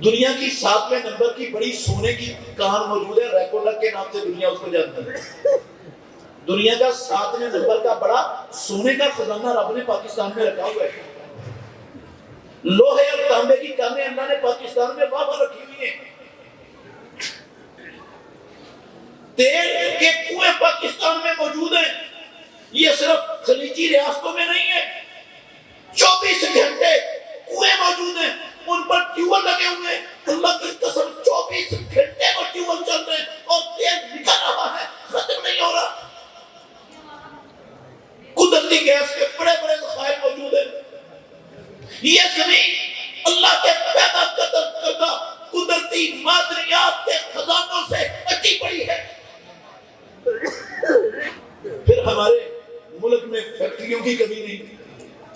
دنیا کی 7ویں نمبر کی بڑی سونے کی کان موجود ہے، ریکوڈر کے نام سے دنیا اس کو جانتی ہے۔ دنیا کا 7ویں نمبر کا بڑا سونے کا خزانہ رب نے پاکستان میں رکھا ہوا ہے۔ لوہے اور تانبے کی کانیں اللہ نے پاکستان میں واہ رکھی ہوئی ہیں۔ تیل کے کنویں پاکستان میں موجود ہیں۔ یہ صرف خلیجی ریاستوں میں نہیں ہے، 24 گھنٹے کنویں موجود ہیں، ان پر ٹیوبل لگے ہوئے ہیں۔ اللہ کی قسم 24 گھنٹے وہ ٹیوبل چل رہے ہیں اور تیل نکل رہا ہے، ختم نہیں ہو رہا۔ قدرتی گیس کے بڑے بڑے ذخائر موجود ہیں۔ یہ زمین اللہ کے پیدا کردہ قدرتی معدنیات کے خزانوں سے اٹی پڑی ہے۔ پھر ہمارے ملک میں فیکٹریوں کی کمی نہیں،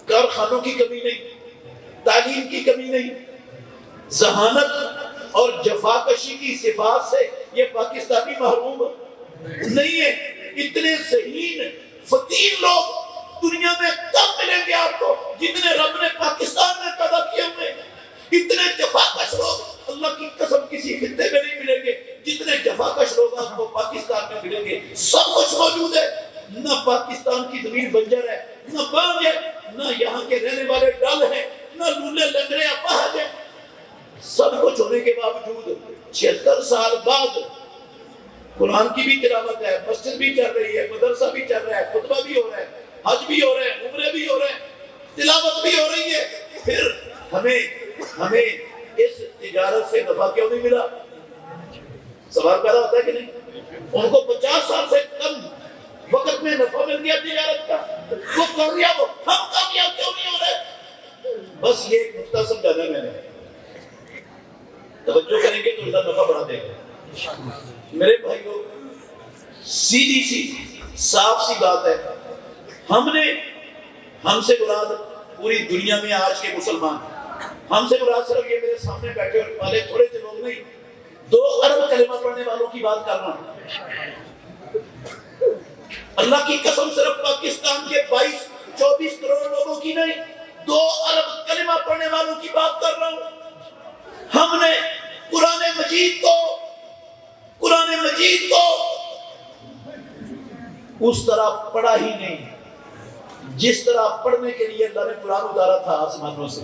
کارخانوں کی کمی نہیں، تعلیم کی کمی نہیں، ذہانت اور جفاکشی کی صفات سے یہ پاکستانی محروم نہیں ہے۔ اتنے ذہین فتیل لوگ دنیا میں کم ملیں گے آپ کو جتنے رب نے پاکستان میں پیدا کیے ہوئے۔ اتنے جفاکش لوگ اللہ کی قسم کسی خطے میں نہیں ملیں گے جتنے جفاکش لوگ آپ کو پاکستان میں ملیں گے۔ سب کچھ موجود ہے، نہ پاکستان کی زمین بنجر ہے، نہ بانج ہے، نہ یہاں کے رہنے والے ڈل ہیں، نہ لولے لنگڑے اپاہج ہیں۔ سب کچھ ہونے کے باوجود 76 سال بعد قرآن کی بھی تلاوت ہے، مسجد بھی چل رہی ہے، مدرسہ بھی چل رہا ہے، خطبہ بھی ہو رہا ہے، حج بھی ہو رہے ہیں، عمرے بھی ہو رہے ہیں، تلاوت بھی ہو رہی ہے۔ پھر ہمیں اس تجارت سے نفع کیوں نہیں ملا؟ سوال پیدا ہوتا ہے کہ نہیں؟ ان کو 50 سال سے کم وقت میں نفع مل گیا تجارت کا، وہ کامیاب ہو، ہم کامیاب کیوں نہیں ہو رہے؟ بس یہ ایک نقطہ سمجھانا ہے میں نے، توجہ کریں گے تو اللہ نفع بڑھا دے گا۔ میرے بھائیوں، سیدھی سی صاف سی بات ہے، ہم سے مراد پوری دنیا میں آج کے مسلمان، ہم سے مراد صرف یہ میرے سامنے بیٹھے والے تھوڑے سے لوگ نہیں، 2 ارب کلمہ پڑھنے والوں کی بات کر رہا ہوں۔ اللہ کی قسم صرف پاکستان کے 22-24 کروڑ لوگوں کی نہیں، 2 ارب کلمہ پڑھنے والوں کی بات کر رہا ہوں۔ ہم نے قرآن مجید کو اس طرح پڑھا ہی نہیں جس طرح پڑھنے کے لیے اللہ نے قرآن اتارا تھا آسمانوں سے۔